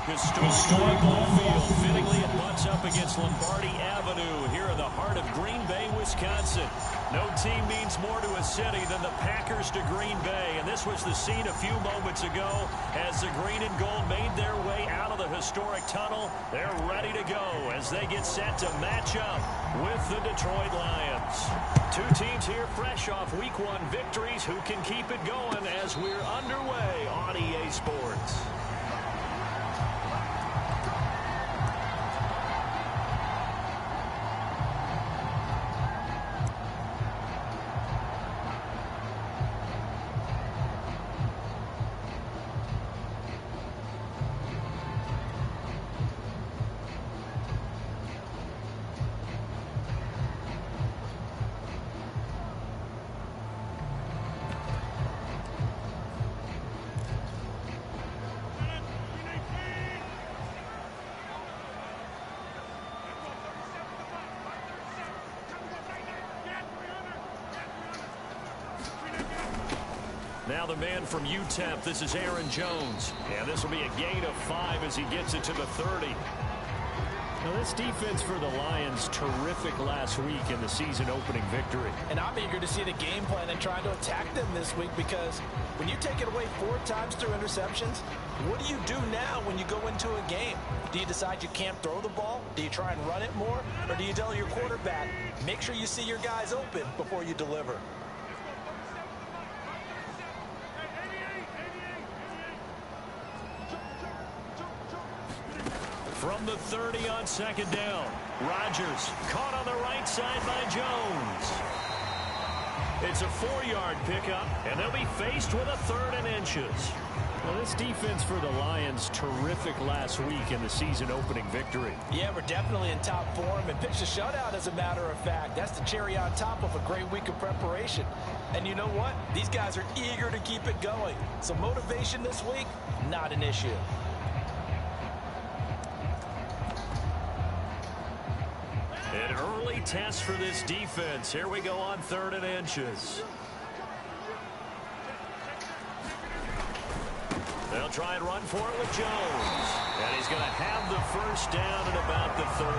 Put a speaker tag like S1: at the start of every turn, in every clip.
S1: Historic ball field. Fittingly, it butts up against Lombardi Avenue here in the heart of Green Bay, Wisconsin. No team means more to a city than the Packers to Green Bay. And this was the scene a few moments ago as the green and gold made their way out of the historic tunnel. They're ready to go as they get set to match up with the Detroit Lions. Two teams here fresh off Week 1 victories. Who can keep it going as we're underway on EA Sports? Now the man from UTEP, this is Aaron Jones. And this will be a gain of 5 as he gets it to the 30. Now this defense for the Lions, terrific last week in the season opening victory.
S2: And I'm eager to see the game plan and trying to attack them this week, because when you take it away 4 times through interceptions, what do you do now when you go into a game? Do you decide you can't throw the ball? Do you try and run it more? Or do you tell your quarterback, make sure you see your guys open before you deliver?
S1: From the 30 on second down. Rodgers caught on the right side by Jones. It's a 4-yard pickup, and they'll be faced with a 3rd and inches. Well, this defense for the Lions, terrific last week in the season opening victory.
S2: Yeah, we're definitely in top form and pitched a shutout, as a matter of fact. That's the cherry on top of a great week of preparation. And you know what? These guys are eager to keep it going. So motivation this week, not an issue.
S1: An early test for this defense. Here we go on 3rd and inches. They'll try and run for it with Jones. And he's going to have the first down at about the 38.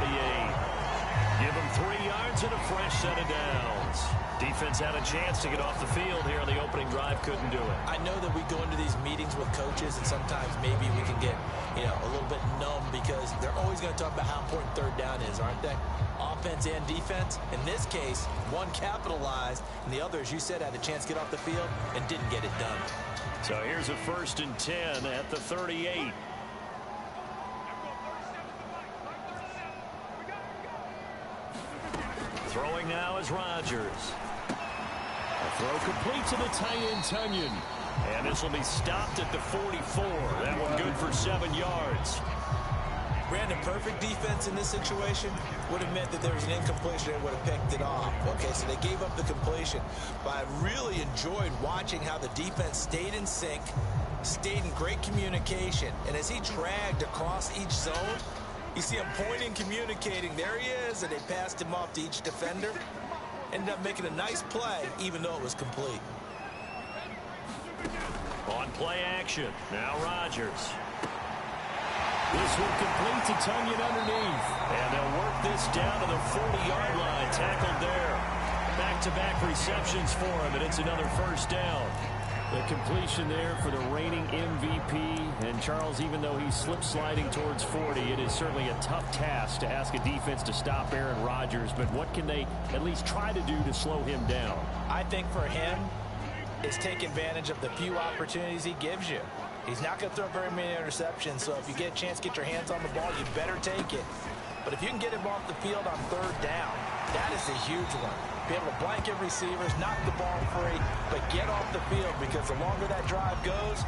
S1: Give him 3 yards and a fresh set of downs. Defense had a chance to get off the field here on the opening drive, couldn't do it.
S2: I know that we go into these meetings with coaches, and sometimes maybe we can get, a little bit numb, because they're always going to talk about how important 3rd down is, aren't they? Offense and defense. In this case, one capitalized, and the other, as you said, had a chance to get off the field and didn't get it done.
S1: So here's a 1st and 10 at the 38. Throwing now is Rodgers. A throw complete to the tight end, Tunyon. And this will be stopped at the 44. That one good for 7 yards.
S2: Brandon, perfect defense in this situation would have meant that there was an incompletion and would have picked it off. Okay, so they gave up the completion. But I really enjoyed watching how the defense stayed in sync, stayed in great communication. And as he dragged across each zone, you see him pointing, communicating. There he is, and they passed him off to each defender. Ended up making a nice play, even though it was complete.
S1: On play action, now Rodgers. This will complete to Tunyon underneath. And they'll work this down to the 40-yard line. Tackled there. Back-to-back receptions for him, and it's another first down. The completion there for the reigning MVP. And Charles, even though he's slip-sliding towards 40, it is certainly a tough task to ask a defense to stop Aaron Rodgers. But what can they at least try to do to slow him down?
S2: I think for him, it's take advantage of the few opportunities he gives you. He's not going to throw very many interceptions, so if you get a chance to get your hands on the ball, you better take it. But if you can get him off the field on 3rd down, that is a huge one. Be able to blanket receivers, knock the ball free, but get off the field, because the longer that drive goes,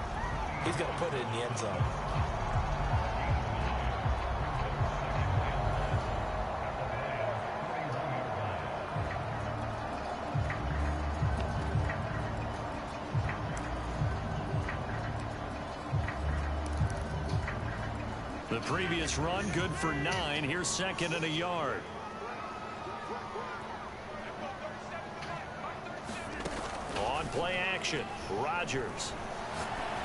S2: he's going to put it in the end zone.
S1: The previous run good for 9. Here's 2nd and a yard. On play action, Rodgers.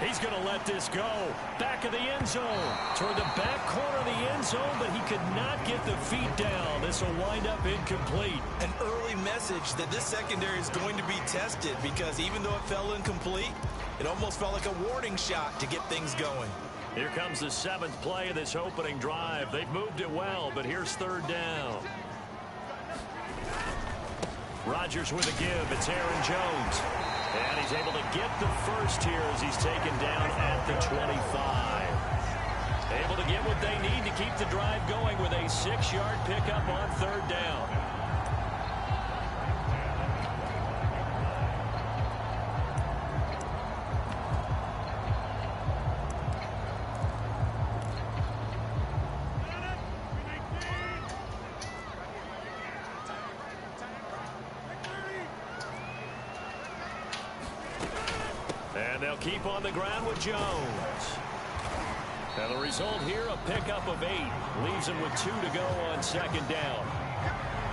S1: He's going to let this go. Back of the end zone. Toward the back corner of the end zone, but he could not get the feet down. This will wind up incomplete.
S2: An early message that this secondary is going to be tested, because even though it fell incomplete, it almost felt like a warning shot to get things going.
S1: Here comes the 7th play of this opening drive. They've moved it well, but here's 3rd down. Rodgers with a give. It's Aaron Jones. And he's able to get the first here as he's taken down at the 25. Able to get what they need to keep the drive going with a 6-yard pickup on 3rd down. And they'll keep on the ground with Jones. And the result here, a pickup of 8. Leaves him with 2 to go on 2nd down.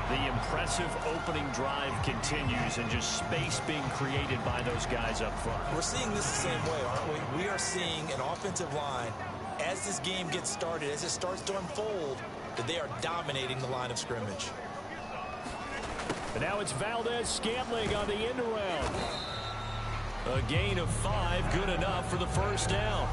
S1: The impressive opening drive continues, and just space being created by those guys up front.
S2: We're seeing this the same way, aren't we? We are seeing an offensive line, as this game gets started, as it starts to unfold, that they are dominating the line of scrimmage.
S1: And now it's Valdez-Scantling on the end around. A gain of 5, good enough for the 1st down.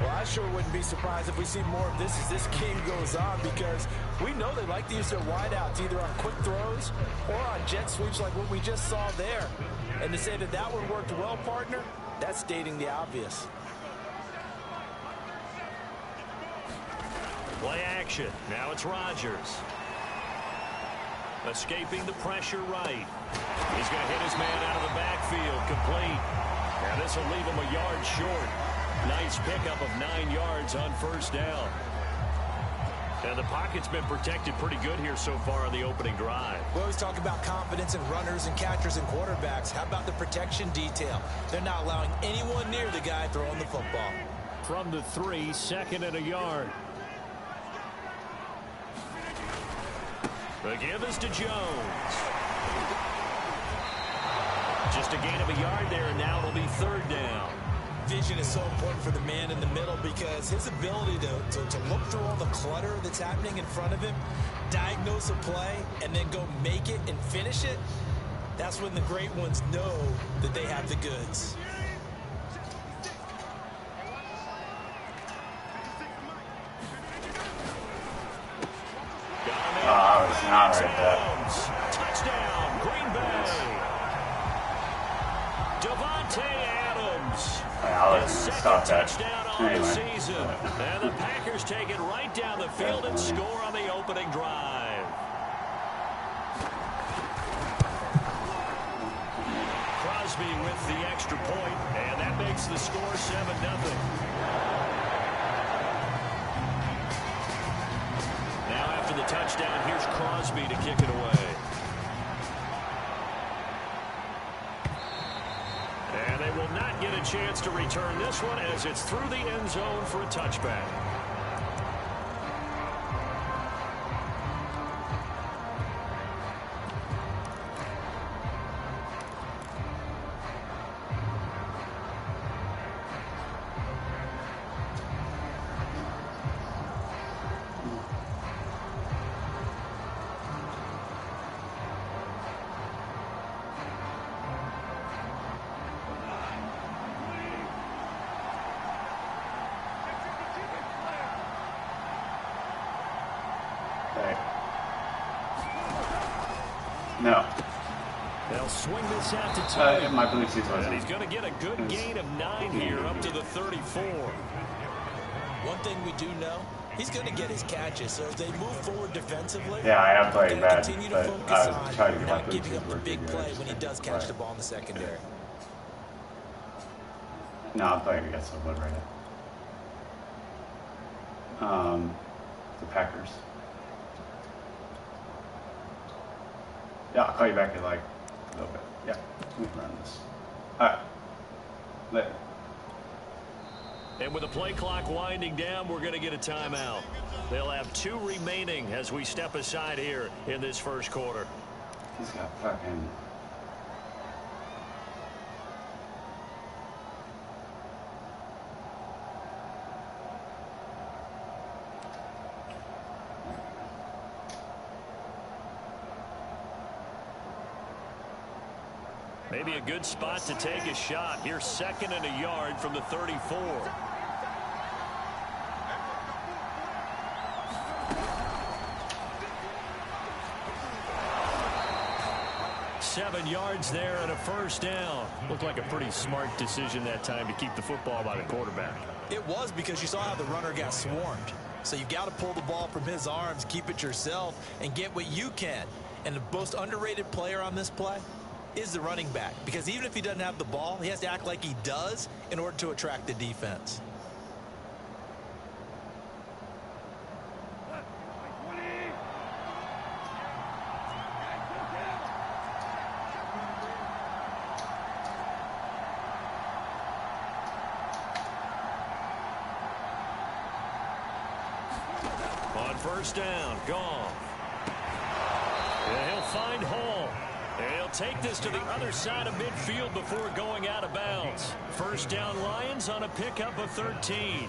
S2: Well, I sure wouldn't be surprised if we see more of this as this game goes on, because we know they like to use their wideouts either on quick throws or on jet sweeps like what we just saw there. And to say that that one worked well, partner, that's stating the obvious.
S1: Play action. Now it's Rodgers. Escaping the pressure right. He's going to hit his man out of the backfield. Complete. Now this will leave him a yard short. Nice pickup of 9 yards on 1st down. And the pocket's been protected pretty good here so far on the opening drive.
S2: We always talk about confidence in runners and catchers and quarterbacks. How about the protection detail? They're not allowing anyone near the guy throwing the football.
S1: From the 3, 2nd and a yard. The give is to Jones. Just a gain of a yard there, and now it'll be 3rd down.
S2: Vision is so important for the man in the middle, because his ability to look through all the clutter that's happening in front of him, diagnose a play, and then go make it and finish it, that's when the great ones know that they have the goods.
S3: Oh, it's not right there.
S1: Touchdown, Green Bay. Devontae Adams.
S3: I'll stop that.
S1: Touchdown on the season. And the Packers take it right down the field and score on the opening drive. Crosby with the extra point, and that makes the score 7-0. Now after the touchdown, here's Crosby to kick it away. And they will not get a chance to return this one as it's through the end zone for a touchback.
S3: No.
S1: They'll swing this out to Tony.
S3: My Bluetooth wasn't.
S1: And he's going to get a good gain of 9 here up to the 34.
S2: One thing we do know, he's going to get his catches. So as they move forward defensively,
S3: Yeah, I am playing bad,
S2: continue to
S3: but
S2: focus
S3: I was trying to
S2: on
S3: get my
S2: not giving
S3: Bluetooth
S2: up the
S3: working.
S2: big play when he does catch the ball in the secondary.
S3: No, I'm playing against someone right now. The Packers. Yeah, I'll call you back in like a little bit. Yeah, we can run this. All right. Later.
S1: And with the play clock winding down, we're going to get a timeout. They'll have 2 remaining as we step aside here in this first quarter.
S3: He's got fucking...
S1: Maybe a good spot to take a shot. Here's 2nd and a yard from the 34. Seven yards there and a first down. Looked like a pretty smart decision that time to keep the football by the quarterback.
S2: It was, because you saw how the runner got swarmed. So you've got to pull the ball from his arms, keep it yourself, and get what you can. And the most underrated player on this play is the running back, because even if he doesn't have the ball, he has to act like he does in order to attract the defense.
S1: On first down, Goff. And he'll find Hall. And he'll take this to the other side of midfield before going out of bounds. First down, Lions on a pickup of 13.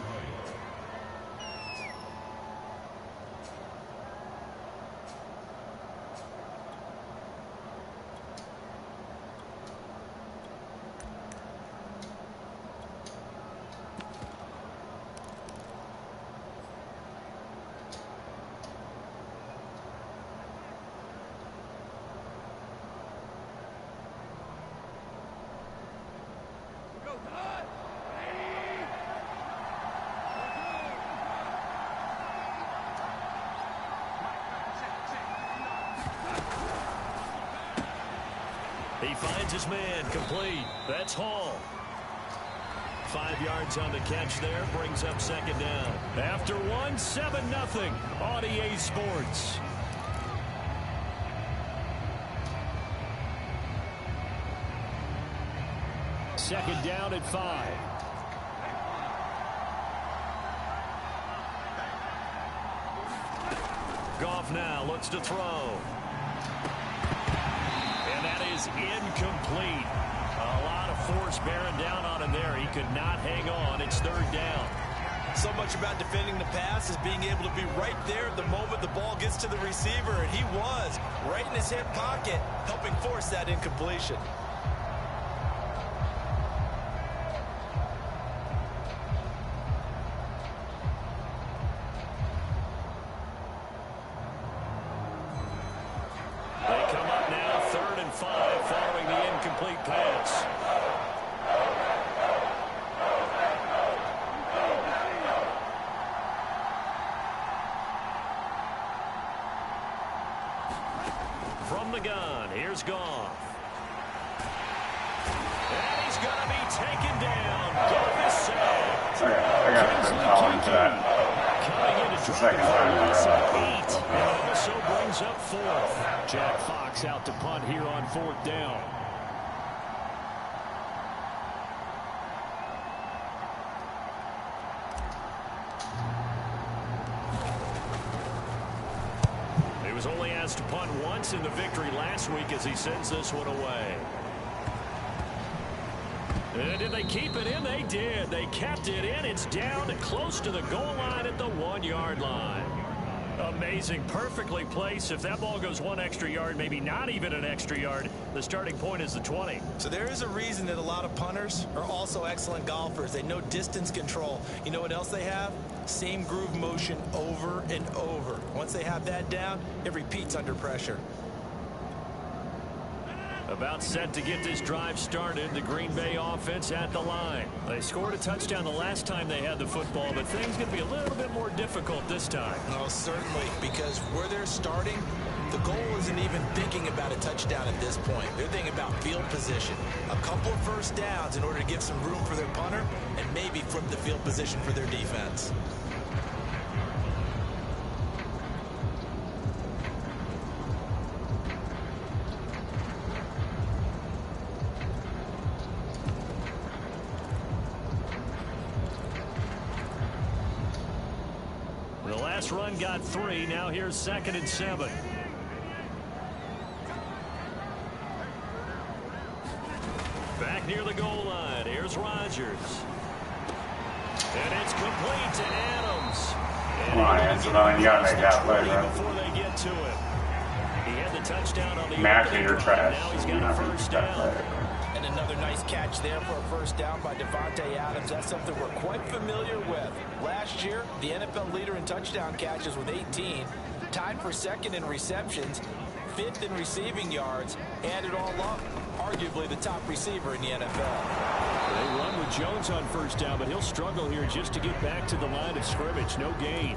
S1: He finds his man, complete. That's Hall. 5 yards on the catch there, brings up 2nd down. After one, 7-0 on EA Sports. Second down at 5. Goff now looks to throw. And that is incomplete. A lot of force bearing down on him there. He could not hang on. It's 3rd down.
S2: So much about defending the pass is being able to be right there the moment the ball gets to the receiver, and he was right in his hip pocket, helping force that incompletion.
S1: From the gun, here's Goff. And he's going to be taken down. Goff is sacked.
S3: I got to call into that.
S1: Coming in to
S3: It's the second time in a row.
S1: And also brings up 4th. Jack Fox out to punt here on 4th down. He was only asked to punt once in the victory last week as he sends this one away. And did they keep it in? They did. They kept it in. It's down close to the goal line at the 1-yard line. Amazing. Perfectly placed. If that ball goes 1 extra yard, maybe not even an extra yard, the starting point is the 20.
S2: So there is a reason that a lot of punters are also excellent golfers. They know distance control. You know what else they have? Same groove motion over and over. Once they have that down, it repeats under pressure.
S1: About set to get this drive started. The Green Bay offense at the line. They scored a touchdown the last time they had the football, but things going to be a little bit more difficult this time.
S2: Oh, certainly, because where they're starting, the goal isn't even thinking about a touchdown at this point. They're thinking about field position. A couple of first downs in order to give some room for their punter and maybe flip the field position for their defense.
S1: The last run got 3. Now here's 2nd and 7. Back near the goal line. Here's Rodgers. And it's complete to Adams.
S3: Come on, Anzalone, you got to make that play, bro.
S1: Before they get to it. He had the touchdown on the
S3: Actually, you're trash.
S1: Now he's
S3: You're
S1: got
S3: not
S1: a
S3: going to
S1: first
S3: make that
S1: down.
S3: play.
S2: another nice catch there for a first down by Devontae Adams. That's something we're quite familiar with. Last year, the NFL leader in touchdown catches with 18, tied for second in receptions, fifth in receiving yards, and it all up, arguably the top receiver in the NFL.
S1: They run with Jones on first down, but he'll struggle here just to get back to the line of scrimmage. No gain.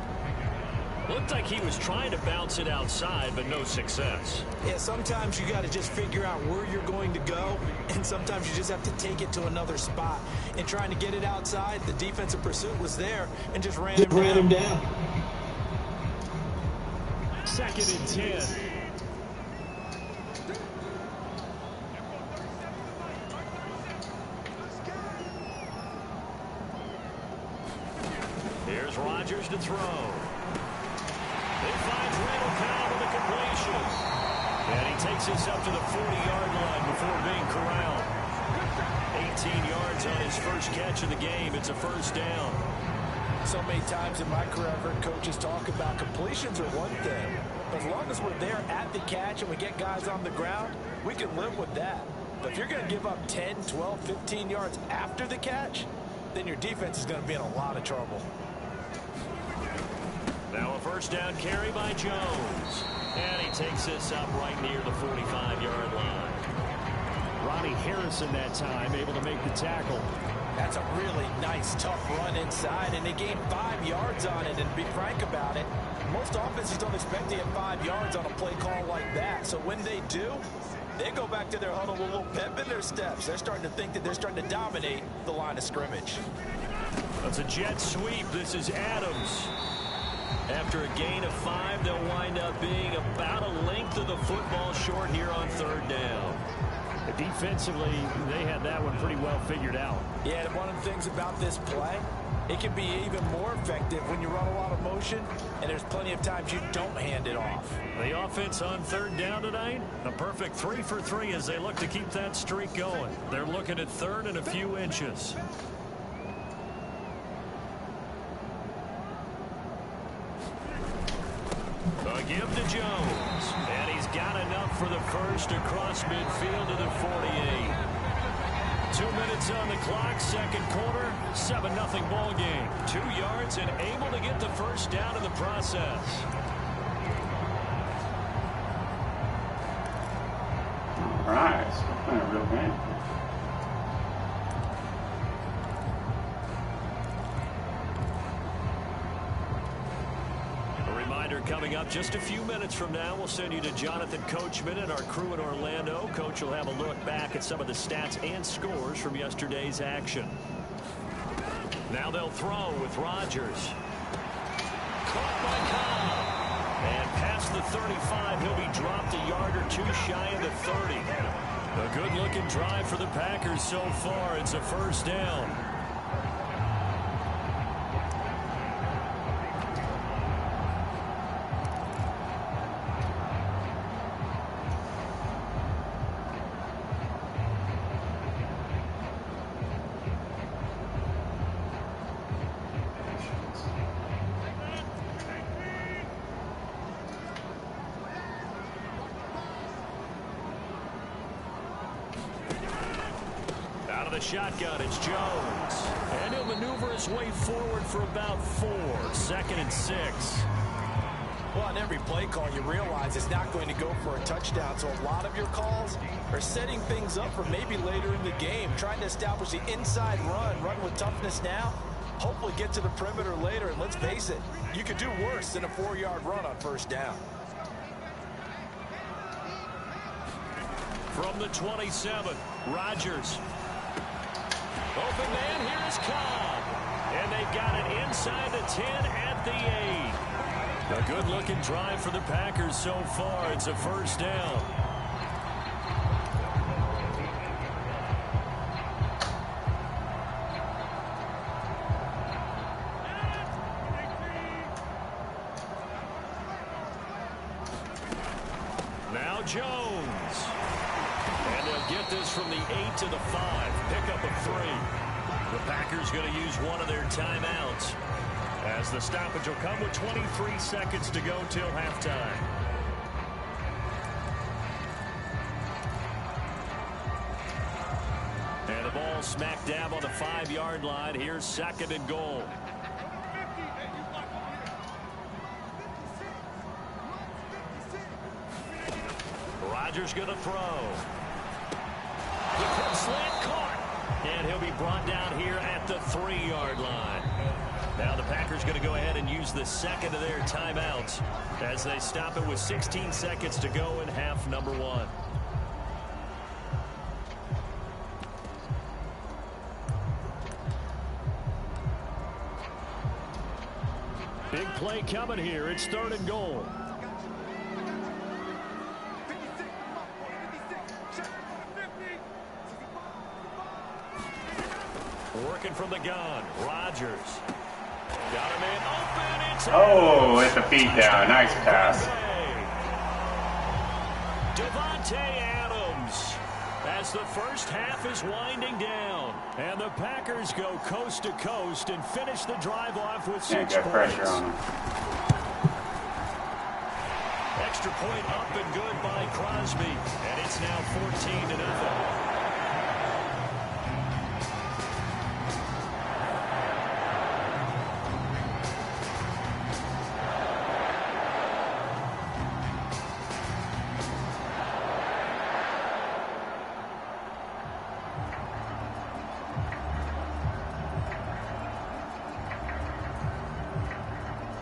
S1: Looked like he was trying to bounce it outside, but no success.
S2: Yeah, sometimes you got to just figure out where you're going to go, and sometimes you just have to take it to another spot. And trying to get it outside, the defensive pursuit was there and just ran him down.
S1: 2nd and 10. Here's Rodgers to throw. He finds Randall Cobb with a completion. And he takes this up to the 40-yard line before being corralled. 18 yards on his first catch of the game. It's a first down.
S2: So many times in my career, I've heard coaches talk about completions are one thing. But as long as we're there at the catch and we get guys on the ground, we can live with that. But if you're going to give up 10, 12, 15 yards after the catch, then your defense is going to be in a lot of trouble.
S1: Now a first down carry by Jones. And he takes this up right near the 45-yard line. Ronnie Harrison that time able to make the tackle.
S2: That's a really nice, tough run inside, and they gained 5 yards on it. And to be frank about it, most offenses don't expect to get 5 yards on a play call like that. So when they do, they go back to their huddle with a little pep in their steps. They're starting to think that they're starting to dominate the line of scrimmage.
S1: That's a jet sweep. This is Adams. After a gain of 5, they'll wind up being about a length of the football short here on 3rd down.
S4: Defensively, they had that one pretty well figured out.
S2: Yeah, and one of the things about this play, it can be even more effective when you run a lot of motion, and there's plenty of times you don't hand it off.
S1: The offense on 3rd down tonight, a perfect 3 for 3 as they look to keep that streak going. They're looking at 3rd and a few inches. A give to Jones, and he's got enough for the first across midfield to the 48. 2 minutes on the clock, 2nd quarter, 7-0 ball game. 2 yards and able to get the first down in the process.
S3: All right, so we're playing a real game.
S1: Coming up just a few minutes from now, we'll send you to Jonathan Coachman and our crew in Orlando. Coach will have a look back at some of the stats and scores from yesterday's action. Now they'll throw with Rodgers. Caught by Cobb. And past the 35, he'll be dropped a yard or two shy of the 30. A good-looking drive for the Packers so far. It's a first down. Shotgun, it's Jones. And he'll maneuver his way forward for about 4. 2nd and 6.
S2: Well, on every play call, you realize it's not going to go for a touchdown. So a lot of your calls are setting things up for maybe later in the game, trying to establish the inside run with toughness now, hopefully get to the perimeter later. And let's face it, you could do worse than a 4-yard run on first down.
S1: From the 27, Rodgers. Open man, here is Cobb. And they've got it inside the 10 at the 8. A good-looking drive for the Packers so far. It's a first down. Now Jones. And they'll get this from the 8 to the 5. Pickup of 3. The Packers going to use one of their timeouts as the stoppage will come with 23 seconds to go till halftime. ball smack dab on the 5-yard line. Here's 2nd and goal. Rodgers going to throw. The quick slant caught. And he'll be brought down here at the 3-yard line. Now the Packers going to go ahead and use the second of their timeouts as they stop it with 16 seconds to go in half number 1.
S4: Big play coming here. It's 3rd and goal.
S1: Working from the gun. Rodgers. Got him in open. It's
S3: with the feet down. Nice pass.
S1: Devontae Adams as the first half is winding down. And the Packers go coast to coast and finish the drive off with 6
S3: Can't get
S1: points.
S3: pressure on him.
S1: Extra point up and good by Crosby. And it's now 14-0.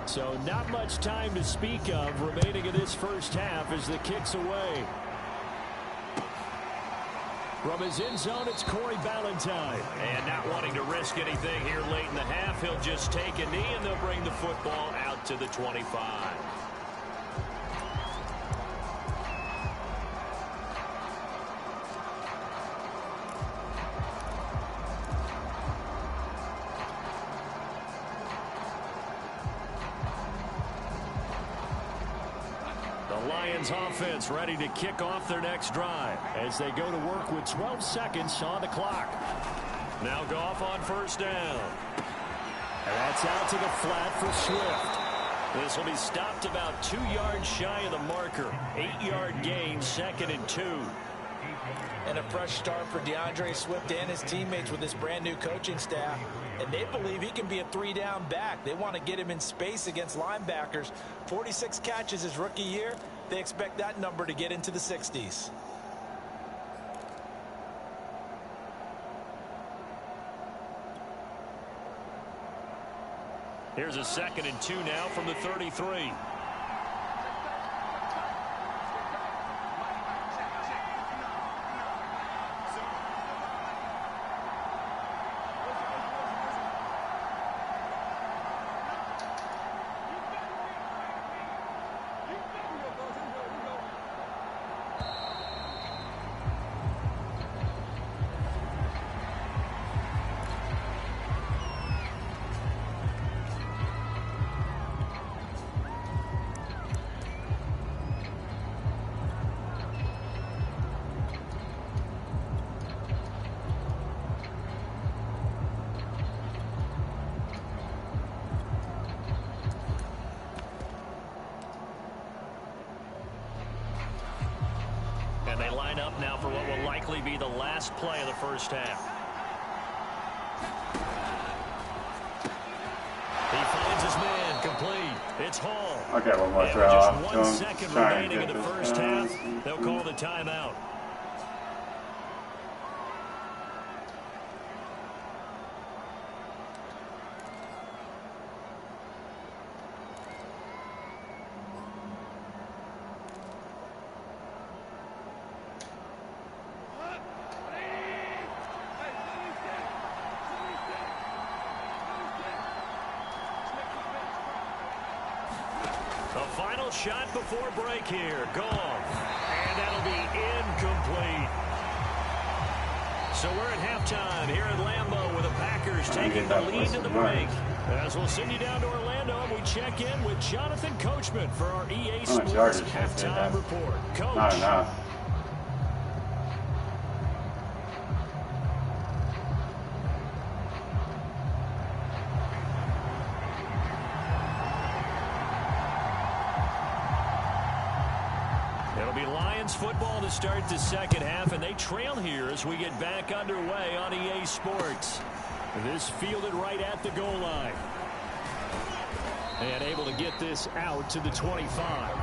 S4: So not much time to speak of remaining in this first half as the kick's away. From his end zone, it's Corey Ballantyne.
S1: And not wanting to risk anything here late in the half, he'll just take a knee and they'll bring the football out to the 25. Lions offense ready to kick off their next drive
S4: as they go to work with 12 seconds on the clock.
S1: Now Goff on 1st down.
S4: And that's out to the flat for Swift.
S1: This will be stopped about 2 yards shy of the marker. 8-yard gain, 2nd and 2.
S2: And a fresh start for DeAndre Swift and his teammates with this brand new coaching staff. And they believe he can be a 3-down back. They want to get him in space against linebackers. 46 catches his rookie year. They expect that number to get into the 60s.
S1: Here's a 2nd and 2 now from the 33. And they line up now for what will likely be the last play of the first half. He finds his man complete. It's Hall.
S3: Okay, one more
S1: And
S3: throw
S1: with
S3: off.
S1: just
S3: to
S1: 1
S3: him.
S1: second
S3: Try and
S1: remaining
S3: get
S1: in the
S3: this
S1: first
S3: down.
S1: half, they'll call the timeout. Final shot before break here. Gone. And that'll be incomplete. So we're at halftime here at Lambeau with the Packers taking the lead in the break. As we'll send you down to Orlando and we check in with Jonathan Coachman for our EA Sports halftime report. Coach.
S3: Not enough.
S1: Lions football to start the second half, and they trail here as we get back underway on EA Sports. This fielded right at the goal line. And able to get this out to the 25.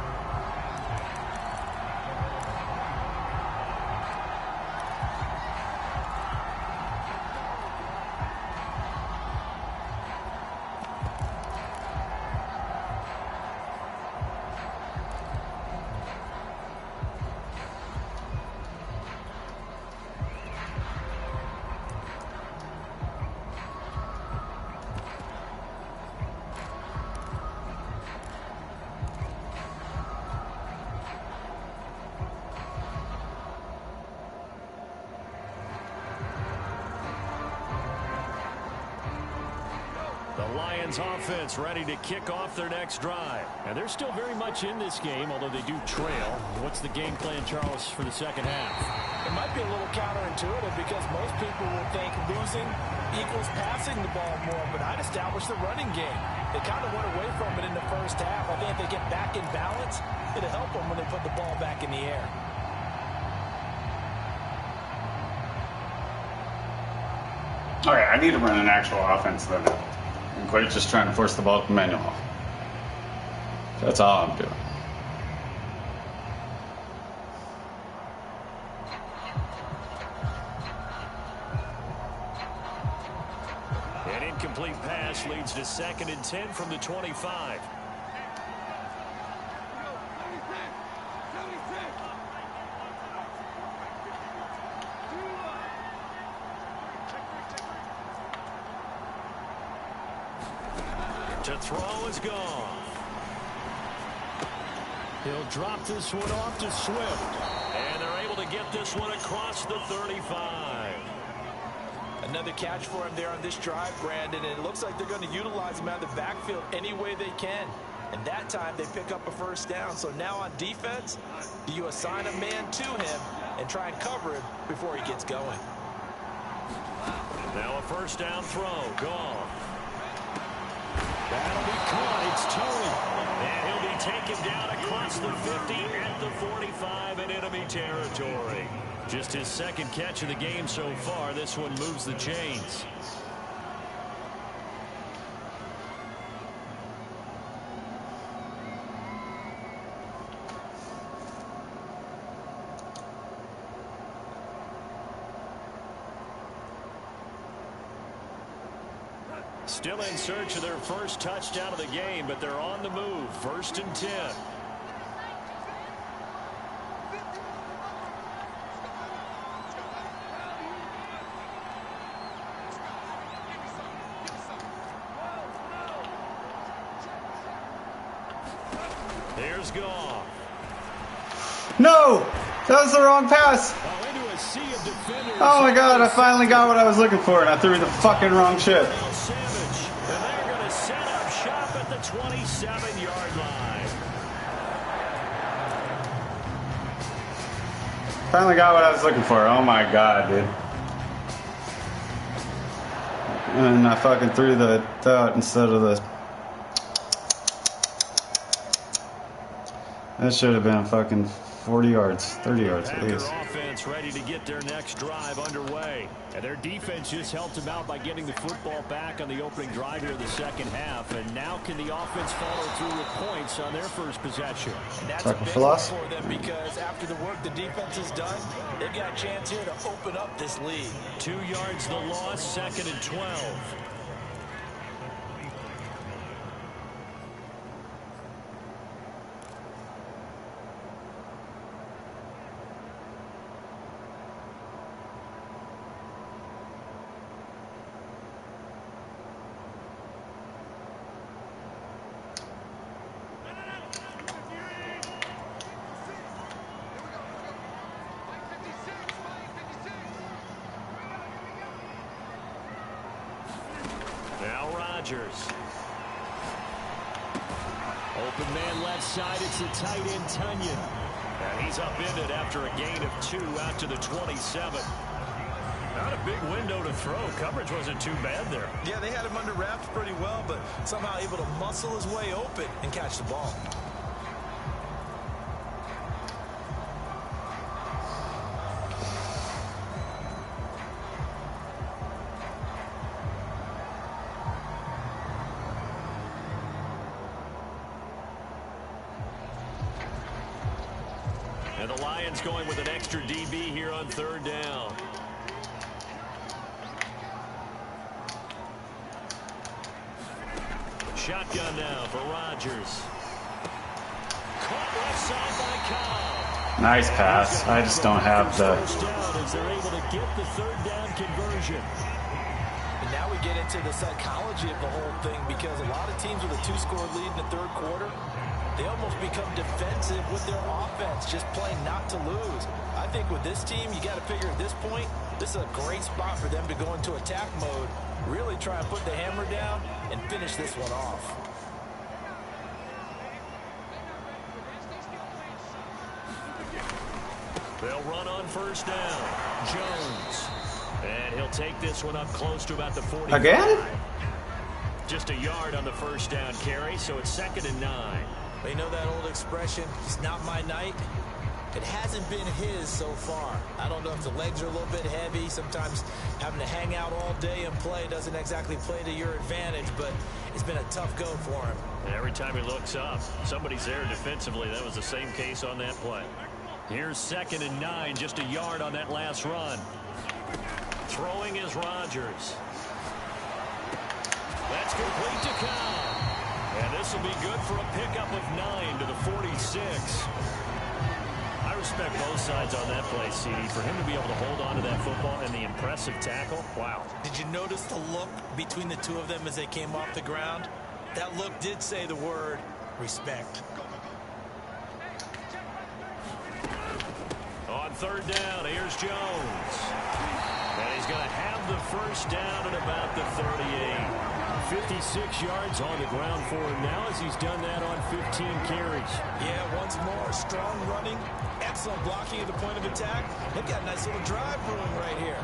S1: Lions offense ready to kick off their next drive. And they're still very much in this game, although they do trail. What's the game plan, Charles, for the second half?
S2: It might be a little counterintuitive because most people will think losing equals passing the ball more, but I'd establish the running game. They kind of went away from it in the first half. I think if they get back in balance, it'll help them when they put the ball back in the air.
S3: Okay, I need to run an actual offense then. And quit just trying to force the ball to Manuel. That's all I'm doing.
S1: An incomplete pass leads to 2nd and 10 from the 25. To throw is gone.
S4: He'll drop this one off to Swift.
S1: And they're able to get this one across the 35.
S2: Another catch for him there on this drive, Brandon, and it looks like they're going to utilize him out of the backfield any way they can. And that time they pick up a first down. So now on defense, do you assign a man to him and try and cover him before he gets going?
S1: Now a first down throw. Gone.
S4: That'll be caught. It's Tony.
S1: And he'll be taken down across the 50 at the 45 in enemy territory. Just his 2nd catch of the game so far. This one moves the chains. Still in search of their first touchdown of the game, but they're on the move. 1st and 10. Here's Goff.
S3: No! That was the wrong pass!
S4: Into a sea of defenders.
S3: Oh my god, I finally got what I was looking for and I threw the fucking wrong shit.
S1: And they're going to set up shop at the 27-yard line.
S3: Finally got what I was looking for. Oh my god, dude. And I fucking threw the thought instead of the... That should have been fucking 40 yards, 30 yards at least.
S1: Their offense ready to get their next drive underway.
S4: And their defense just helped them out by getting the football back on the opening drive here of the second half. And now can the offense follow through with points on their first possession?
S2: And that's a big one for them because after the work the defense has done, they've got a chance here to open up this lead.
S1: 2 yards the loss, 2nd and 12.
S4: Open man left side, it's the tight end Tunyon.
S1: And he's upended after a gain of 2 out to the 27. Not a big window to throw. Coverage wasn't too bad there.
S2: Yeah, they had him under wraps pretty well, but somehow able to muscle his way open and catch the ball.
S1: And the Lions going with an extra DB here on third down. Shotgun now for Rodgers. Caught left side by Cobb.
S3: Nice pass. I just don't have the...
S4: First down as they're able to get the third down conversion.
S2: And now we get into the psychology of the whole thing, because a lot of teams with a 2-score lead in the third quarter, they almost become defensive with their offense, just playing not to lose. I think with this team, you got to figure at this point, this is a great spot for them to go into attack mode, really try and put the hammer down and finish this one off.
S1: They'll run on first down. Jones. And he'll take this one up close to about the 40.
S3: Again?
S1: Just a yard on the first down carry, so it's 2nd and 9.
S2: But you know that old expression, it's not my night? It hasn't been his so far. I don't know if the legs are a little bit heavy. Sometimes having to hang out all day and play doesn't exactly play to your advantage, but it's been a tough go for him.
S1: And every time he looks up, somebody's there defensively. That was the same case on that play. Here's 2nd and 9, just a yard on that last run. Throwing is Rodgers. That's complete to Cobb. And this will be good for a pickup of 9 to the 46. I respect both sides on that play, CD. For him to be able to hold on to that football and the impressive tackle, wow.
S2: Did you notice the look between the two of them as they came off the ground? That look did say the word respect.
S1: On third down, here's Jones. And he's going to have the first down at about the 38.
S4: 56 yards on the ground for him now as he's done that on 15 carries.
S2: Yeah, once more, strong running, excellent blocking at the point of attack. They've got a nice little drive brewing right here.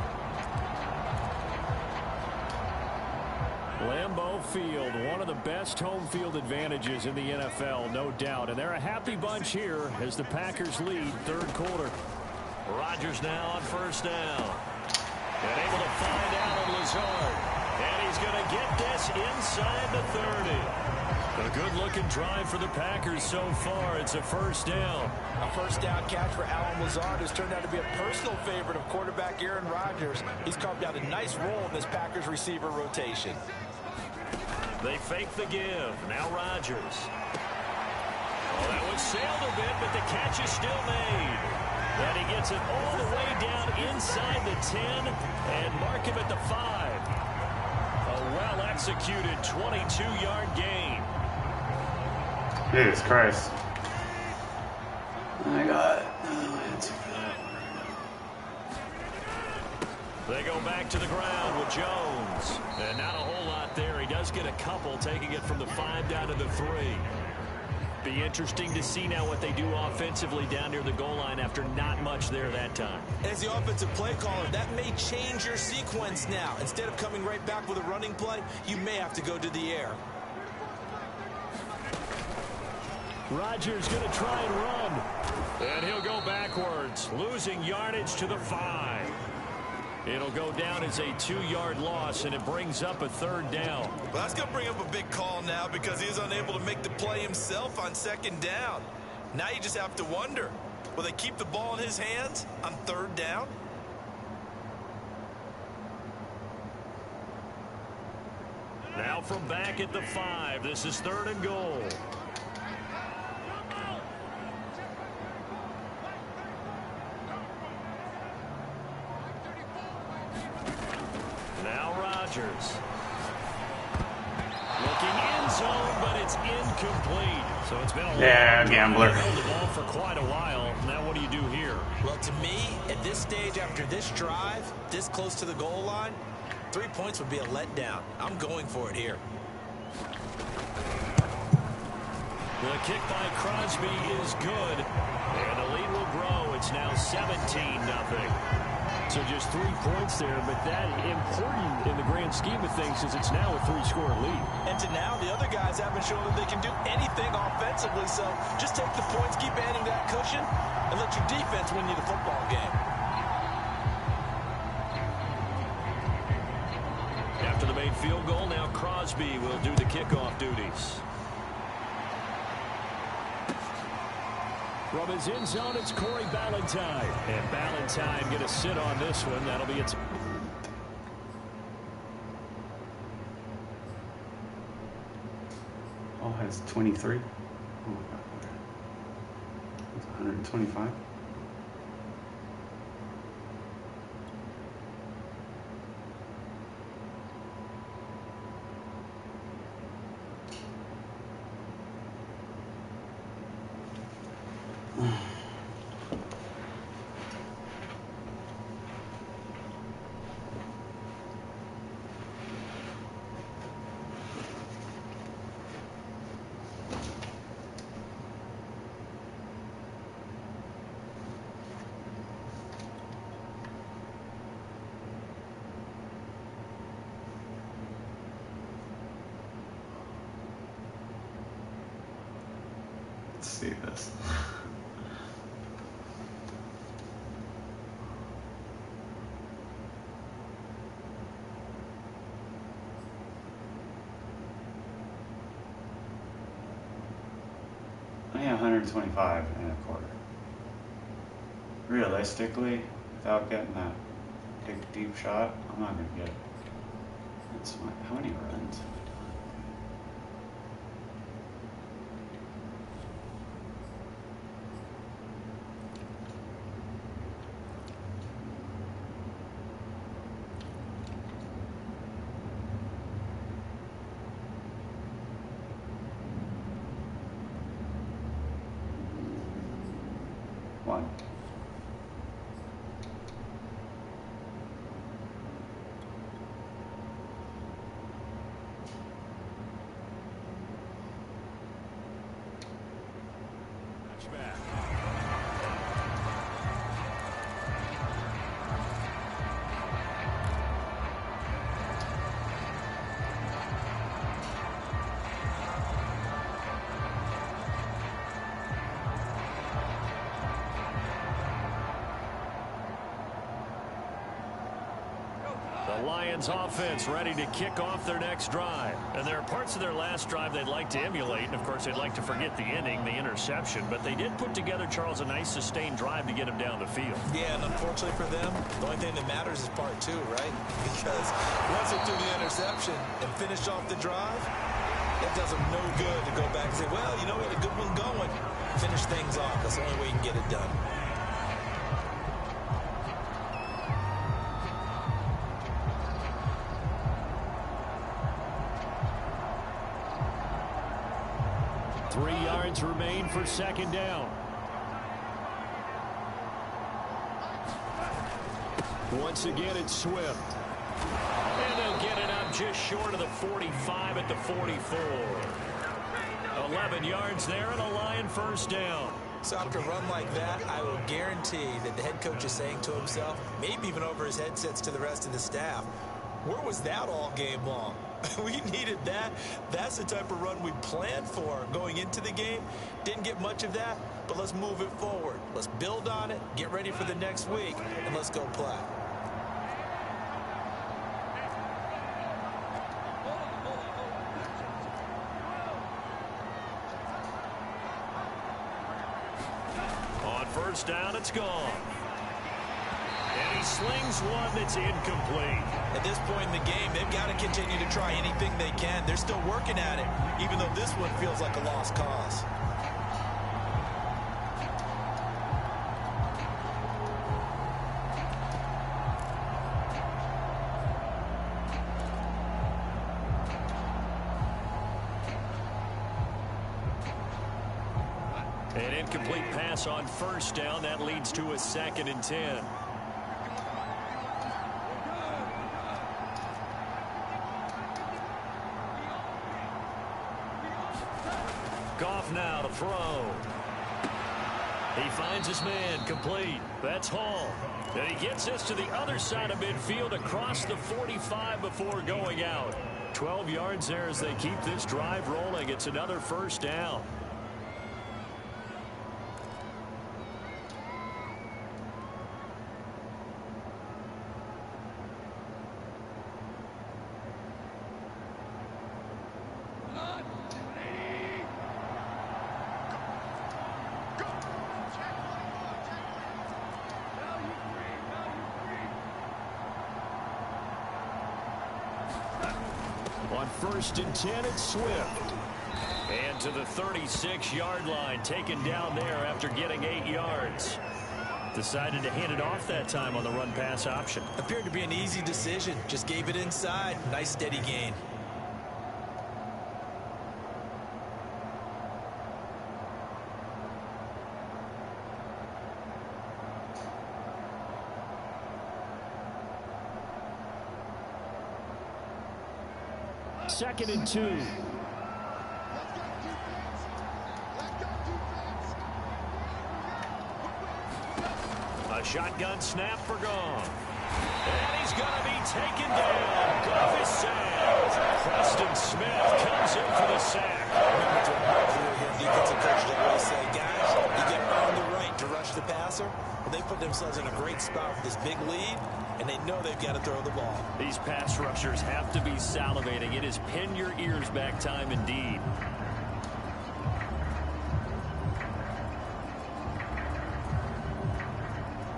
S4: Lambeau Field, one of the best home field advantages in the NFL, no doubt. And they're a happy bunch here as the Packers lead third quarter.
S1: Rodgers now on first down. And able to find Allen Lazard. And he's going to get this inside the 30. A good-looking drive for the Packers so far. It's a first down.
S2: A first down catch for Allen Lazard has turned out to be a personal favorite of quarterback Aaron Rodgers. He's carved out a nice role in this Packers receiver rotation.
S1: They fake the give. Now Rodgers. Oh, that was sailed a bit, but the catch is still made. And he gets it all the way down inside the 10 and mark him at the 5. A well-executed 22-yard gain.
S3: Jesus Christ. I got...
S1: They go back to the ground with Jones. And not a whole lot there. He does get a couple, taking it from the 5 down to the 3. Be interesting to see now what they do offensively down near the goal line after not much there that time.
S2: As the offensive play caller, that may change your sequence now. Instead of coming right back with a running play, you may have to go to the air.
S4: Rodgers going to try and run.
S1: And he'll go backwards, losing yardage to the 5. It'll go down as a 2-yard loss, and it brings up a third down.
S2: Well, that's going to bring up a big call now because he was unable to make the play himself on second down. Now you just have to wonder, will they keep the ball in his hands on third down?
S1: Now from back at the 5, this is 3rd and goal. Now Rodgers. Looking end zone, but it's incomplete. So it's been a long
S3: gambler.
S1: held the ball for quite a while. Now what do you do here?
S2: Well, to me, at this stage after this drive, this close to the goal line, 3 points would be a letdown. I'm going for it here.
S1: The kick by Crosby is good. And the lead will grow. It's now 17-0.
S4: So just 3 points there, but that important in the grand scheme of things is it's now a 3-score lead.
S2: And to now, the other guys haven't shown that they can do anything offensively, so just take the points, keep adding that cushion, and let your defense win you the football game.
S1: After the made field goal, now Crosby will do the kickoff duties.
S4: From his end zone, it's Corey Ballantyne. And Ballantyne going to sit on this one. That'll be its...
S3: Oh, has 23. Oh my God. It's 125. Let's see this. Yeah, 125 and a quarter. Realistically, without getting that big deep shot, I'm not gonna get it. That's fine. How many runs have I done? One.
S4: The Lions offense ready to kick off their next drive. And there are parts of their last drive they'd like to emulate. And, of course, they'd like to forget the inning, the interception. But they did put together, Charles, a nice sustained drive to get him down the field.
S2: Yeah, and unfortunately for them, the only thing that matters is part two, right? Because once they threw the interception and finished off the drive, it does them no good to go back and say, well, you know, we had a good one going. Finish things off. That's the only way you can get it done.
S4: Remain for second down. Once again, it's Swift. And they'll get it up just short of the 45 at the 44. 11 yards there and a Lion first down.
S2: So after a run like that, I will guarantee that the head coach is saying to himself, maybe even over his headsets to the rest of the staff, where was that all game long? We needed that. That's the type of run we planned for going into the game. Didn't get much of that, but let's move it forward. Let's build on it, get ready for the next week, and let's go play.
S4: On first down, it's gone. And he slings one that's incomplete.
S2: At this point in the game, they've got to continue to try anything they can. They're still working at it, even though this one feels like a lost cause.
S4: An incomplete pass on first down. That leads to a 2nd and 10. Goff now to throw. He finds his man, complete. That's Hall. And he gets us to the other side of midfield across the 45 before going out. 12 yards there as they keep this drive rolling. It's another first down. On 1st and 10, it's Swift. And to the 36-yard line, taken down there after getting 8 yards. Decided to hand it off that time on the run-pass option.
S2: Appeared to be an easy decision. Just gave it inside. Nice steady gain.
S4: Second and 2. A shotgun snap for Goff. And he's going to be taken down. Goff is sacked. Preston Smith comes in for the sack.
S2: Defensive coaches always say, guys, you get on the right to rush the passer. Well, they put themselves in a great spot with this big lead, and they know they've got to throw the ball.
S4: These pass rushers have to be salivating. It is pin your ears back time indeed.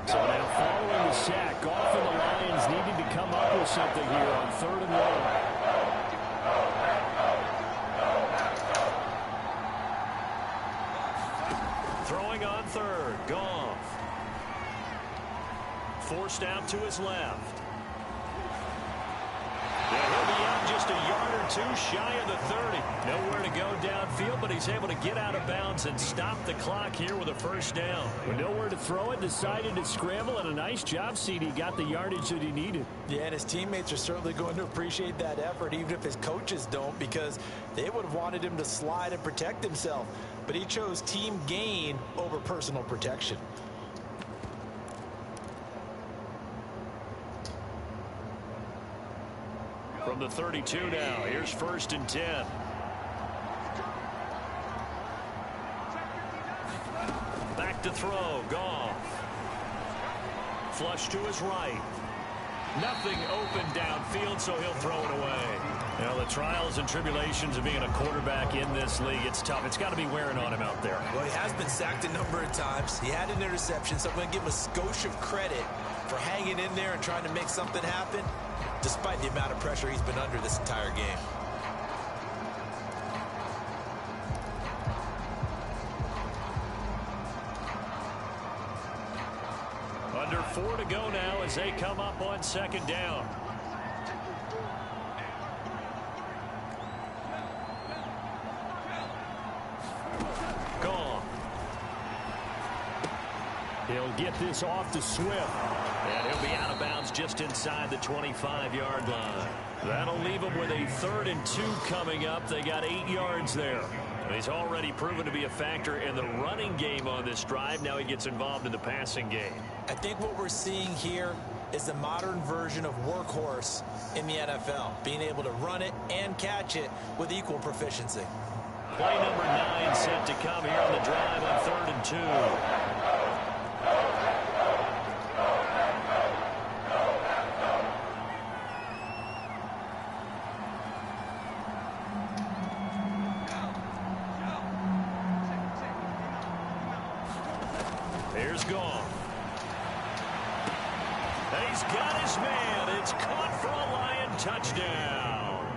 S4: So now following the sack, Goff and the Lions needing to come up with something here on 3rd and 1. Throwing on 3rd, Goff. Forced out to his left. Yeah, he'll be out just a yard or two shy of the 30. Nowhere to go downfield, but he's able to get out of bounds and stop the clock here with a 1st down. With nowhere to throw it, decided to scramble, and a nice job, CD. Got the yardage that he needed.
S2: Yeah, and his teammates are certainly going to appreciate that effort, even if his coaches don't, because they would have wanted him to slide and protect himself. But he chose team gain over personal protection.
S4: From the 32 now, here's 1st and 10. Back to throw, Goff. Flush to his right. Nothing open downfield, so he'll throw it away. You know, the trials and tribulations of being a quarterback in this league, it's tough. It's got to be wearing on him out there.
S2: Well, he has been sacked a number of times. He had an interception, so I'm going to give him a skosh of credit for hanging in there and trying to make something happen, despite the amount of pressure he's been under this entire game.
S4: Under 4 to go now as they come up on 2nd down. Gone. He'll get this off to Swift. And he'll be out of bounds just inside the 25-yard line. That'll leave him with a 3rd and 2 coming up. They got 8 yards there. And he's already proven to be a factor in the running game on this drive. Now he gets involved in the passing game.
S2: I think what we're seeing here is the modern version of workhorse in the NFL, being able to run it and catch it with equal proficiency.
S4: Play number 9 set to come here on the drive on 3rd and 2. Here's Goff. And he's got his man. It's caught for a Lion touchdown.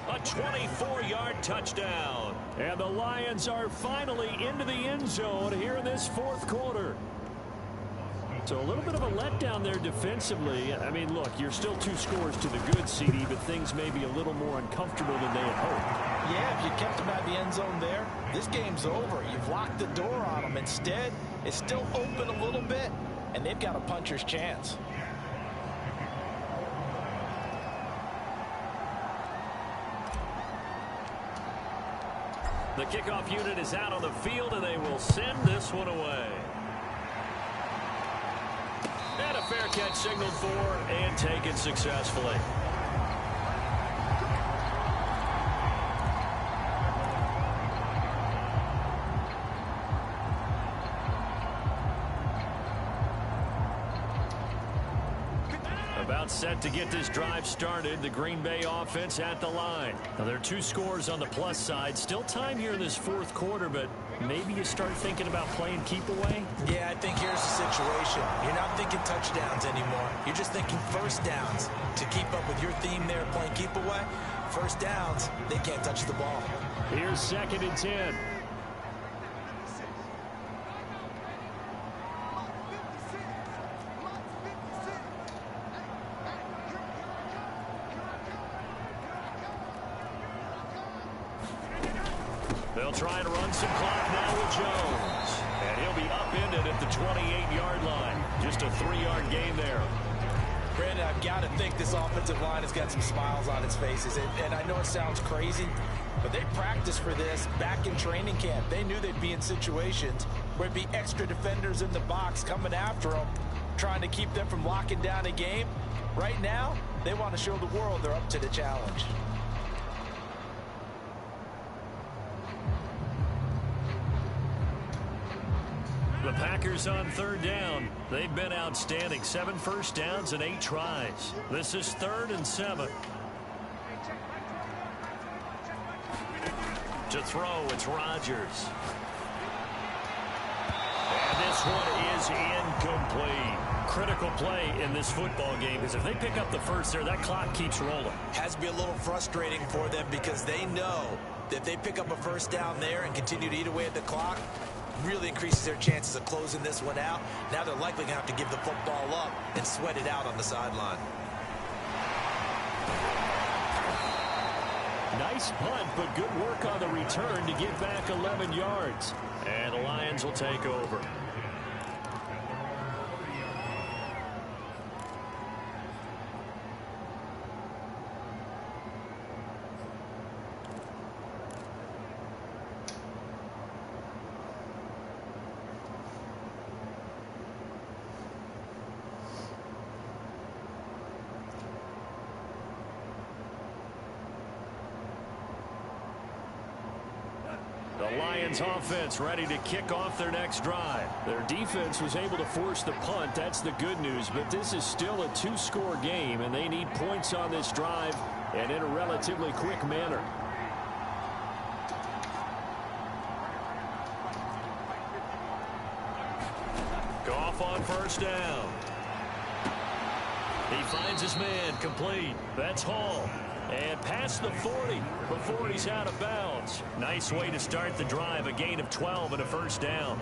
S4: A 24-yard touchdown. And the Lions are finally into the end zone here in this 4th quarter. So a little bit of a letdown there defensively. I mean, look, you're still 2 scores to the good, CD, but things may be a little more uncomfortable than they had hoped.
S2: Yeah, if you kept them out of the end zone there, this game's over. You've locked the door on them. Instead, it's still open a little bit, and they've got a puncher's chance.
S4: The kickoff unit is out on the field, and they will send this one away. And a fair catch signaled for and taken successfully. About set to get this drive started. The Green Bay offense at the line. Now, there are 2 scores on the plus side. Still time here in this 4th quarter, but
S1: maybe you start thinking about playing keep away?
S2: Yeah, I think here's the situation. You're not thinking touchdowns anymore. You're just thinking first downs. To keep up with your theme there, playing keep away, first downs, they can't touch the ball.
S1: Here's 2nd and 10. They'll try and run some clock now with Jones. And he'll be upended at the 28-yard line. Just a 3-yard gain there.
S2: Brandon, I've got to think this offensive line has got some smiles on its faces. And I know it sounds crazy, but they practiced for this back in training camp. They knew they'd be in situations where it'd be extra defenders in the box coming after them, trying to keep them from locking down a game. Right now, they want to show the world they're up to the challenge.
S1: The Packers on 3rd down. They've been outstanding. 7 first downs and 8 tries. This is 3rd and 7. To throw, it's Rodgers. And this one is incomplete. Critical play in this football game, because if they pick up the first there, that clock keeps rolling.
S2: Has to be a little frustrating for them because they know that if they pick up a first down there and continue to eat away at the clock, really increases their chances of closing this one out. Now they're likely going to have to give the football up and sweat it out on the sideline.
S1: Nice punt, but good work on the return to get back 11 yards. And the Lions will take over. The Lions offense ready to kick off their next drive. Their defense was able to force the punt. That's the good news. But this is still a 2-score game, and they need points on this drive and in a relatively quick manner. Goff on 1st down. He finds his man complete. That's Hall. And past the 40 before he's out of bounds. Nice way to start the drive. A gain of 12 and a 1st down.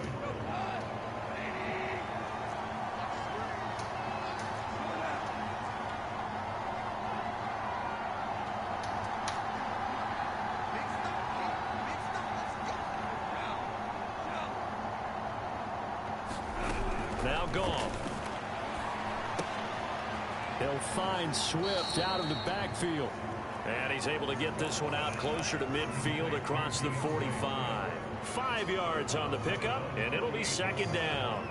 S1: Now Goff. He'll find Swift out of the backfield. And he's able to get this one out closer to midfield across the 45. 5 yards on the pickup, and it'll be 2nd down.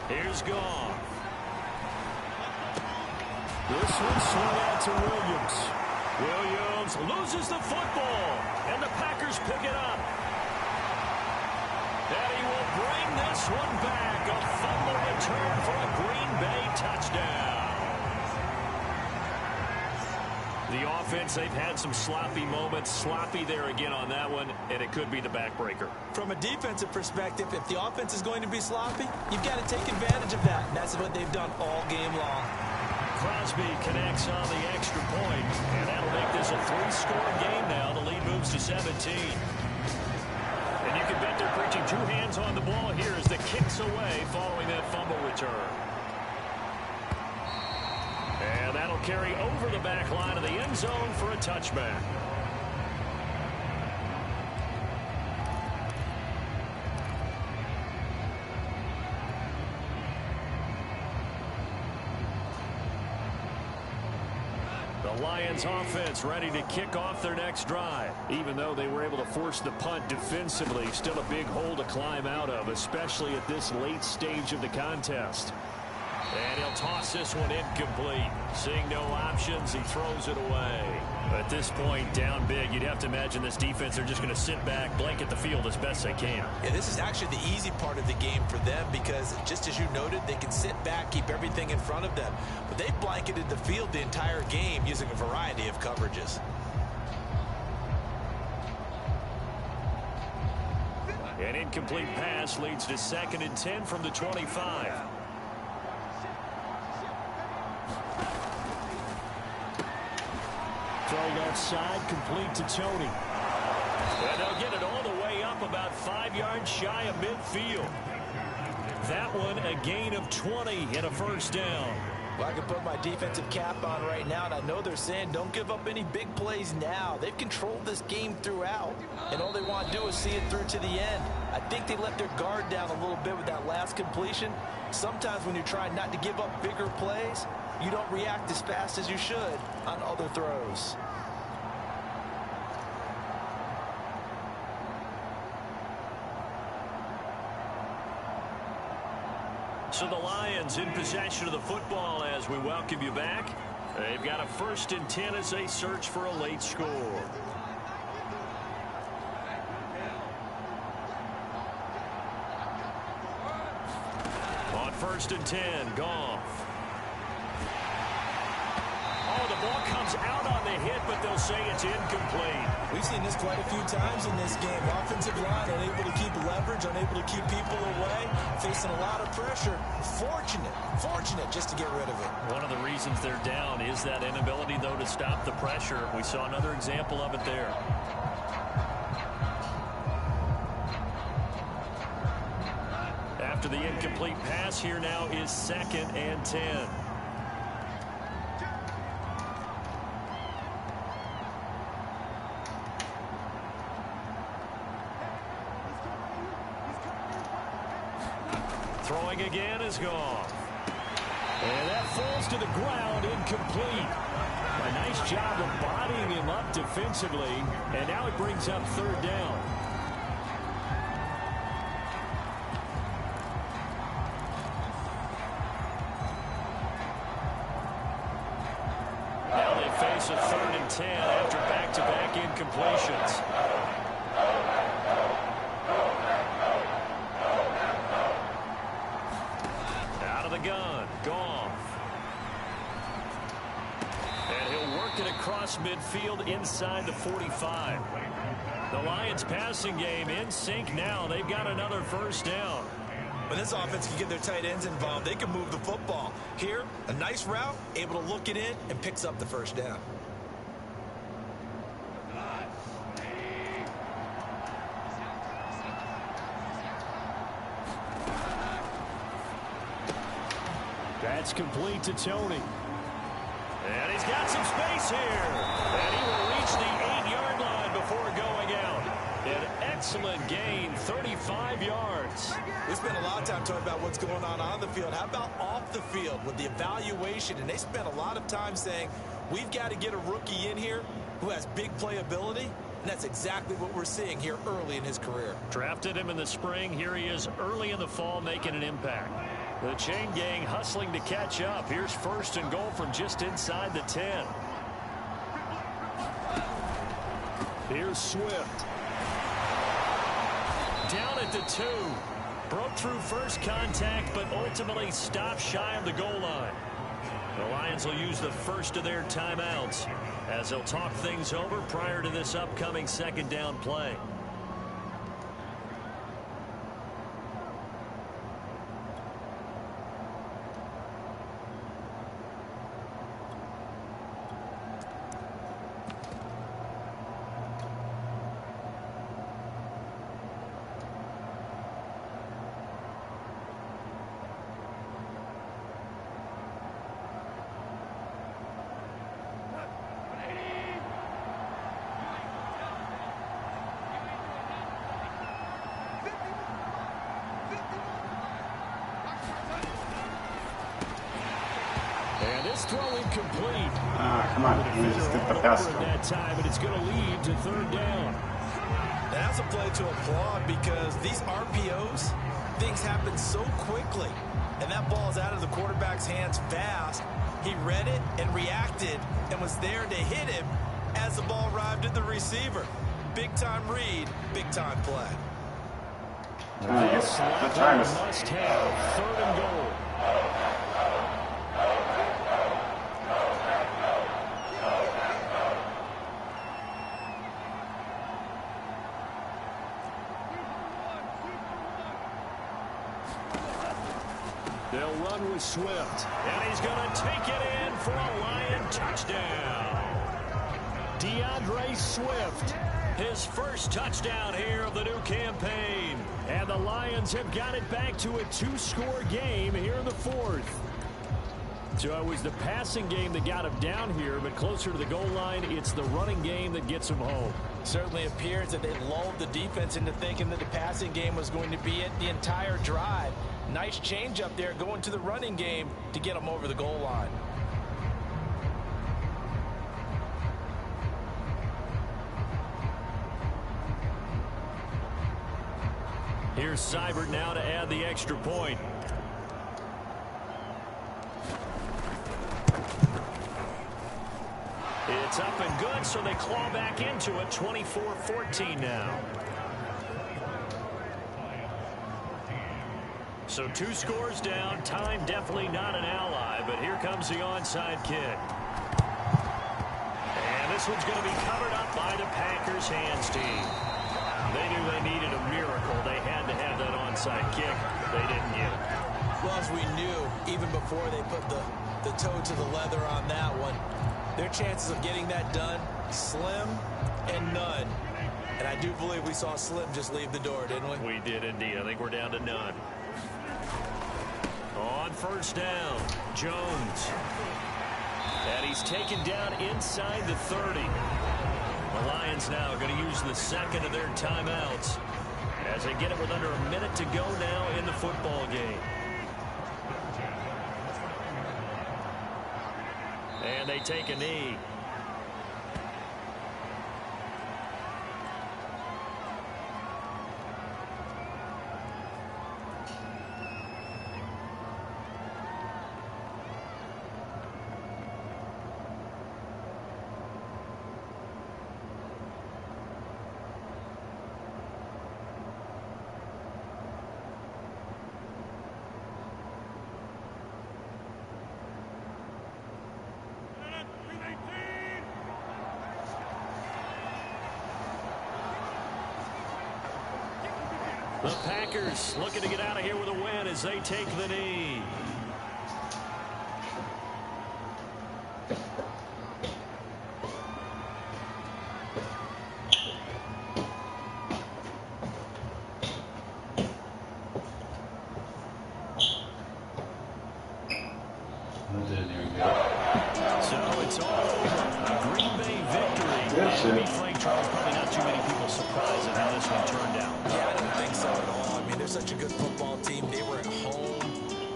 S1: Here's Goff. This one swung out to Williams. Williams loses the football, and the Packers pick it up. And he will bring this one back. A fumble return for a Green Bay touchdown. The offense, they've had some sloppy moments. Sloppy there again on that one, and it could be the backbreaker.
S2: From a defensive perspective, if the offense is going to be sloppy, you've got to take advantage of that. And that's what they've done all game long.
S1: Crosby connects on the extra point, and that'll make this a 3-score game now. The lead moves to 17. And you can bet they're preaching 2 hands on the ball here as the kick's away following that fumble return. And that'll carry over the back line of the end zone for a touchback. The Lions offense ready to kick off their next drive. Even though they were able to force the punt defensively, still a big hole to climb out of, especially at this late stage of the contest. And he'll toss this one incomplete. Seeing no options, he throws it away. At this point, down big, you'd have to imagine this defense are just going to sit back, blanket the field as best they can.
S2: Yeah, this is actually the easy part of the game for them because, just as you noted, they can sit back, keep everything in front of them. But they blanketed the field the entire game using a variety of coverages.
S1: An incomplete pass leads to 2nd and 10 from the 25. Throwing outside, complete to Tony. And they'll get it all the way up about 5 yards shy of midfield. That one a gain of 20 and a first down.
S2: Well, I can put my defensive cap on right now, and I know they're saying don't give up any big plays now. They've controlled this game throughout, and all they want to do is see it through to the end. I think they let their guard down a little bit with that last completion. Sometimes when you're trying not to give up bigger plays, you don't react as fast as you should on other throws.
S1: So the Lions in possession of the football as we welcome you back. They've got a 1st and 10 as they search for a late score. On 1st and 10, Goff. Oh, the ball comes out on the hit, but they'll say it's incomplete.
S2: We've seen this quite a few times in this game. Offensive line unable to keep leverage, unable to keep people away, facing a lot of pressure. Fortunate just to get rid of it.
S1: One of the reasons they're down is that inability, though, to stop the pressure. We saw another example of it there. After the incomplete pass, here now is 2nd and 10. Throwing again is gone. And that falls to the ground, incomplete. A nice job of bodying him up defensively. And now it brings up 3rd down. Now they face a 3rd and 10 after back-to-back incompletions. Gun, Goff. And he'll work it across midfield inside the 45. The Lions passing game in sync now. They've got another first down.
S2: When this offense can get their tight ends involved, they can move the football. Here, a nice route, able to look it in, and picks up the first down.
S1: That's complete to Tony. And he's got some space here. And he will reach the 8-yard line before going out. An excellent gain, 35 yards.
S2: We spent a lot of time talking about what's going on the field. How about off the field with the evaluation? And they spent a lot of time saying, we've got to get a rookie in here who has big playability. And that's exactly what we're seeing here early in his career.
S1: Drafted him in the spring. Here he is early in the fall making an impact. The chain gang hustling to catch up. Here's 1st and goal from just inside the 10. Here's Swift. Down at the 2. Broke through first contact, but ultimately stopped shy of the goal line. The Lions will use the first of their timeouts as they'll talk things over prior to this upcoming 2nd down play. And this throw incomplete.
S3: Come on, let me just get the pass.
S1: That time, and it's going to lead to 3rd down.
S2: That's a play to applaud because these RPOs, things things happen so quickly, and that ball is out of the quarterback's hands fast. He read it and reacted and was there to hit him as the ball arrived at the receiver. Big-time read, big-time play.
S1: This must have 3rd and goal. They'll run with Swift, and he's going to take it in for a Lion touchdown. DeAndre Swift, his first touchdown here of the new campaign. And the Lions have got it back to a 2-score game here in the 4th. So it was the passing game that got him down here, but closer to the goal line, it's the running game that gets him home.
S2: Certainly appears that they lulled the defense into thinking that the passing game was going to be it the entire drive. Nice change up there going to the running game to get them over the goal line.
S1: Here's Seibert now to add the extra point. It's up and good, so they claw back into it. 24-14 now. So 2 scores down. Time definitely not an ally, but here comes the onside kick. And this one's going to be covered up by the Packers hands team. They knew they needed a miracle. They had to have that onside kick. They didn't get it.
S2: Well, as we knew, even before they put the toe to the leather on that one, their chances of getting that done, slim and none. And I do believe we saw Slim just leave the door, didn't we?
S1: We did indeed. I think we're down to none. On first down, Jones. And he's taken down inside the 30. The Lions now are going to use the second of their timeouts as they get it with under a minute to go now in the football game. And they take a knee. The Packers looking to get out of here with a win as they take the knee. So it's all over. A Green Bay victory. To be frank, Charles, probably not too many people surprised at how this one turned out.
S2: Yeah, I don't think so at all. I mean, they're such a good football team. They were at home.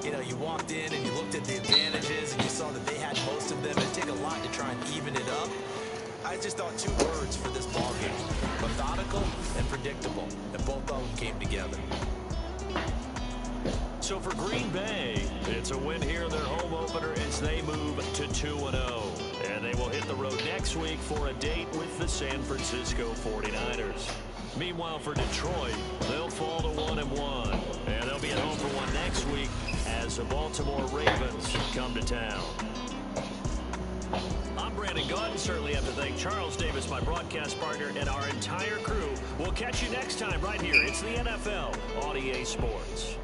S2: You know, you walked in and you looked at the advantages and you saw that they had most of them. It'd take a lot to try and even it up. I just thought 2 words for this ball game: methodical and predictable. And both of them came together.
S1: So for Green Bay, it's a win here in their home opener as they move to 2-0. And they will hit the road next week for a date with the San Francisco 49ers. Meanwhile, for Detroit, they'll fall to 1-1. And they'll be at home for one next week as the Baltimore Ravens come to town. I'm Brandon Gaudin. Certainly have to thank Charles Davis, my broadcast partner, and our entire crew. We'll catch you next time right here. It's the NFL on EA Sports.